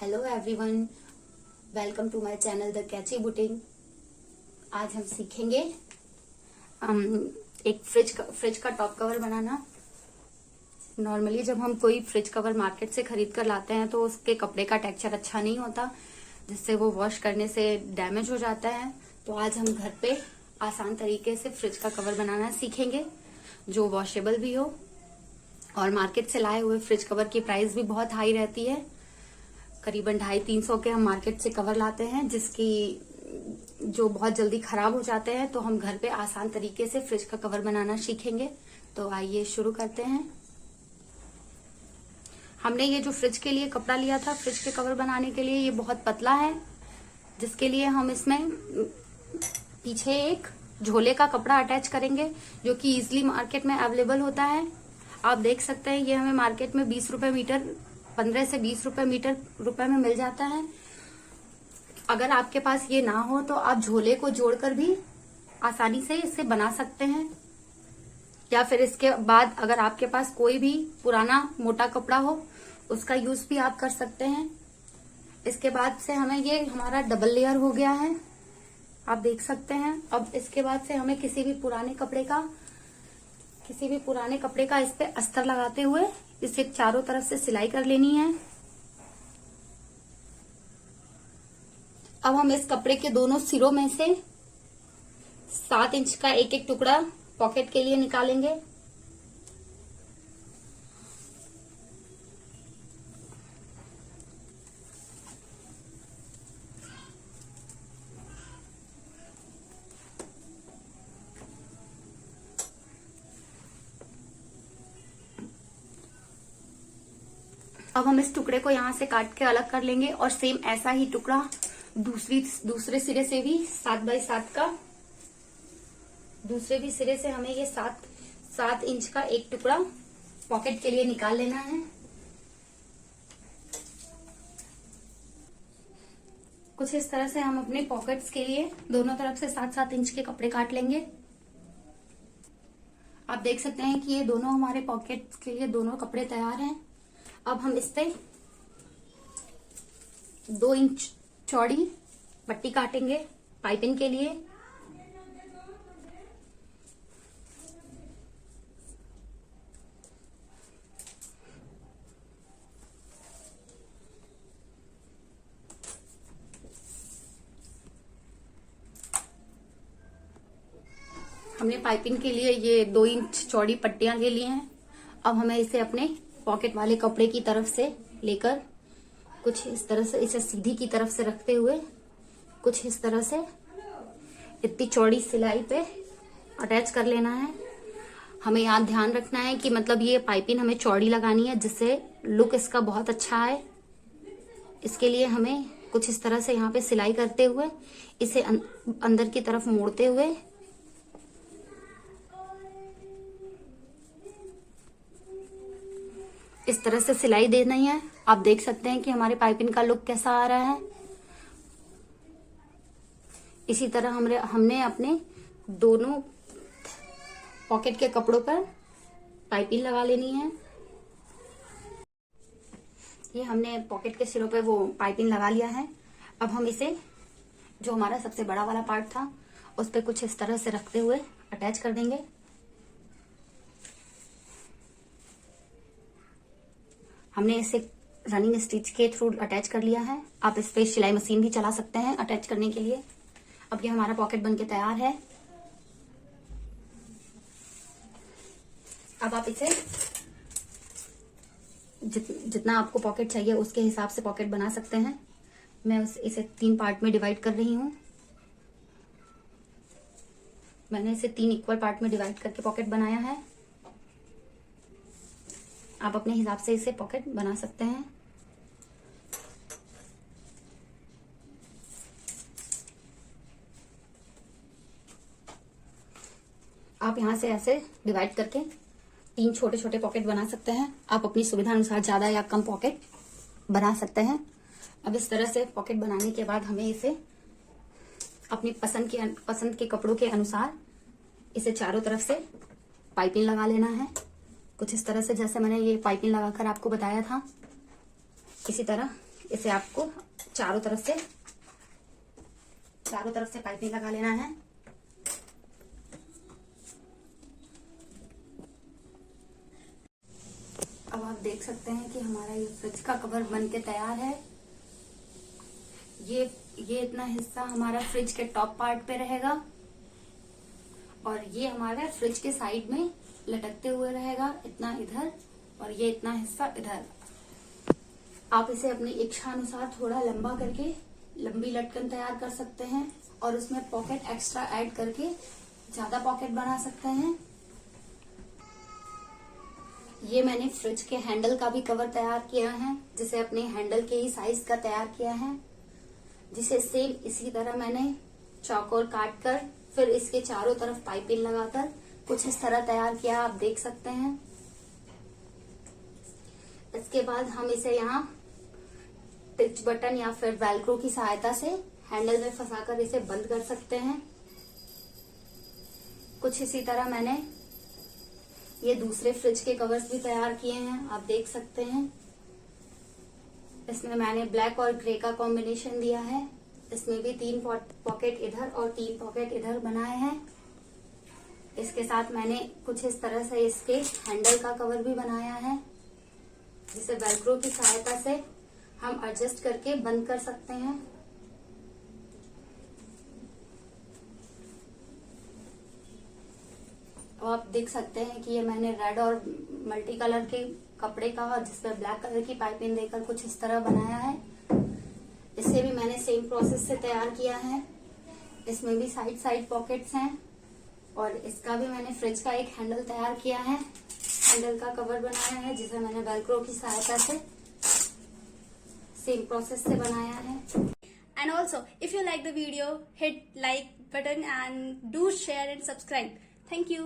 Hello everyone, welcome to my channel the catchy boutique. आज हम सीखेंगे एक फ्रिज का टॉप कवर बनाना। नॉर्मली जब हम कोई फ्रिज कवर मार्केट से खरीद कर लाते हैं तो उसके कपड़े का टेक्सचर अच्छा नहीं होता, जिससे वो वॉश करने से डैमेज हो जाता है। तो आज हम घर पे आसान तरीके से फ्रिज का कवर बनाना सीखेंगे जो वॉशेबल भी हो। और मार्केट से लाए हुए फ्रिज कवर की प्राइस भी बहुत हाई रहती है। करीबन 250-300 के हम मार्केट से कवर लाते हैं, जो बहुत जल्दी खराब हो जाते हैं। तो हम घर पे आसान तरीके से फ्रिज का कवर बनाना सीखेंगे। तो आइए शुरू करते हैं। हमने ये जो फ्रिज के लिए कपड़ा लिया था फ्रिज के कवर बनाने के लिए, ये बहुत पतला है, जिसके लिए हम इसमें पीछे एक झोले का कपड़ा अटैच करेंगे, जो कि इजिली मार्केट में अवेलेबल होता है। आप देख सकते हैं ये हमें मार्केट में 20 रुपए मीटर, 15 से 20 रुपए में मिल जाता है। अगर आपके पास ये ना हो तो आप झोले को जोड़कर भी आसानी से इसे बना सकते हैं, या फिर इसके बाद अगर आपके पास कोई भी पुराना मोटा कपड़ा हो उसका यूज भी आप कर सकते हैं। इसके बाद से हमें ये हमारा डबल लेयर हो गया है, आप देख सकते हैं। अब इसके बाद से हमें किसी भी पुराने कपड़े का इस पे अस्तर लगाते हुए इसे चारों तरफ से सिलाई कर लेनी है। अब हम इस कपड़े के दोनों सिरों में से 7 इंच का एक एक टुकड़ा पॉकेट के लिए निकालेंगे। अब हम इस टुकड़े को यहाँ से काट के अलग कर लेंगे और सेम ऐसा ही टुकड़ा दूसरे सिरे से भी 7x7 का, दूसरे भी सिरे से हमें ये 7 इंच का एक टुकड़ा पॉकेट के लिए निकाल लेना है। कुछ इस तरह से हम अपने पॉकेट्स के लिए दोनों तरफ से 7-7 इंच के कपड़े काट लेंगे। आप देख सकते हैं कि ये दोनों हमारे पॉकेट्स के लिए दोनों कपड़े तैयार हैं। अब हम इस पे 2 इंच चौड़ी पट्टी काटेंगे पाइपिंग के लिए। हमने पाइपिंग के लिए ये 2 इंच चौड़ी पट्टियां ले ली हैं। अब हमें इसे अपने पॉकेट वाले कपड़े की तरफ से लेकर कुछ इस तरह से इसे सीधी की तरफ से रखते हुए कुछ इस तरह से इतनी चौड़ी सिलाई पे अटैच कर लेना है। हमें यहाँ ध्यान रखना है कि मतलब ये पाइपिंग हमें चौड़ी लगानी है, जिससे लुक इसका बहुत अच्छा है। इसके लिए हमें कुछ इस तरह से यहाँ पे सिलाई करते हुए इसे अंदर की तरफ मोड़ते हुए इस तरह से सिलाई देना ही है। आप देख सकते हैं कि हमारे पाइपिंग का लुक कैसा आ रहा है। इसी तरह हमने अपने दोनों पॉकेट के कपड़ों पर पाइपिंग लगा लेनी है। ये हमने पॉकेट के सिरों पे वो पाइपिंग लगा लिया है। अब हम इसे जो हमारा सबसे बड़ा वाला पार्ट था उस पे कुछ इस तरह से रखते हुए अटैच कर देंगे। हमने इसे रनिंग स्टिच के थ्रू अटैच कर लिया है। आप इस पे सिलाई मशीन भी चला सकते हैं अटैच करने के लिए। अब ये हमारा पॉकेट बनके तैयार है। अब आप इसे जितना आपको पॉकेट चाहिए उसके हिसाब से पॉकेट बना सकते हैं। मैं इसे 3 पार्ट में डिवाइड कर रही हूँ। मैंने इसे 3 इक्वल पार्ट में डिवाइड करके पॉकेट बनाया है। आप अपने हिसाब से इसे पॉकेट बना सकते हैं। आप यहां से ऐसे डिवाइड करके 3 छोटे छोटे पॉकेट बना सकते हैं। आप अपनी सुविधा अनुसार ज्यादा या कम पॉकेट बना सकते हैं। अब इस तरह से पॉकेट बनाने के बाद हमें इसे अपनी पसंद के कपड़ों के अनुसार इसे चारों तरफ से पाइपिंग लगा लेना है। कुछ इस तरह से, जैसे मैंने ये पाइपिंग लगाकर आपको बताया था, इसी तरह इसे आपको चारों तरफ से पाइपिंग लगा लेना है। अब आप देख सकते हैं कि हमारा ये फ्रिज का कवर बन के तैयार है। ये इतना हिस्सा हमारा फ्रिज के टॉप पार्ट पे रहेगा और ये हमारा फ्रिज के साइड में लटकते हुए रहेगा, इतना इधर और ये इतना हिस्सा इधर। आप इसे अपनी इच्छा अनुसार थोड़ा लंबा करके लंबी लटकन तैयार कर सकते हैं और उसमें पॉकेट एक्स्ट्रा ऐड करके ज्यादा पॉकेट बना सकते हैं। ये मैंने फ्रिज के हैंडल का भी कवर तैयार किया है, जिसे अपने हैंडल के ही साइज का तैयार किया है, जिसे सेम इसी तरह मैंने चौकोर काट कर फिर इसके चारों तरफ पाइपिंग लगाकर कुछ इस तरह तैयार किया, आप देख सकते हैं। इसके बाद हम इसे यहाँ टिच बटन या फिर वेल्क्रो की सहायता से हैंडल में फंसाकर इसे बंद कर सकते हैं। कुछ इसी तरह मैंने ये दूसरे फ्रिज के कवर्स भी तैयार किए हैं, आप देख सकते हैं। इसमें मैंने ब्लैक और ग्रे का कॉम्बिनेशन दिया है। इसमें भी 3 पॉकेट इधर और 3 पॉकेट इधर बनाए हैं। इसके साथ मैंने कुछ इस तरह से इसके हैंडल का कवर भी बनाया है, जिसे वेल्क्रो की सहायता से हम एडजस्ट करके बंद कर सकते हैं। अब आप देख सकते हैं कि ये मैंने रेड और मल्टी कलर के कपड़े का जिसपे ब्लैक कलर की पाइपिंग देकर कुछ इस तरह बनाया है। इसे भी मैंने सेम प्रोसेस से तैयार किया है। इसमें भी साइड पॉकेट्स हैं और इसका भी मैंने फ्रिज का एक हैंडल तैयार किया है, हैंडल का कवर बनाया है, जिसे मैंने वेल्क्रो की सहायता से सेम प्रोसेस से बनाया है। And also, if you like the video, hit like button and do share and subscribe. Thank you.